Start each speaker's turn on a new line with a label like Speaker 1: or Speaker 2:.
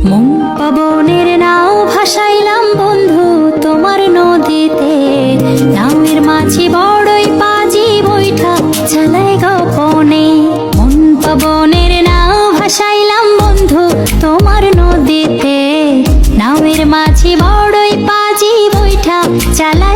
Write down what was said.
Speaker 1: মন পবনের নাও ভাসাইলাম বন্ধু তোমার নদীতে, নামের মাঝি বড়ই পাজি বৈঠা চালাই গোপনে। মন পবনের নাও ভাসাইলাম বন্ধু তোমার নদীতে, নামের মাঝি বড়ই পাজি বৈঠা চালাই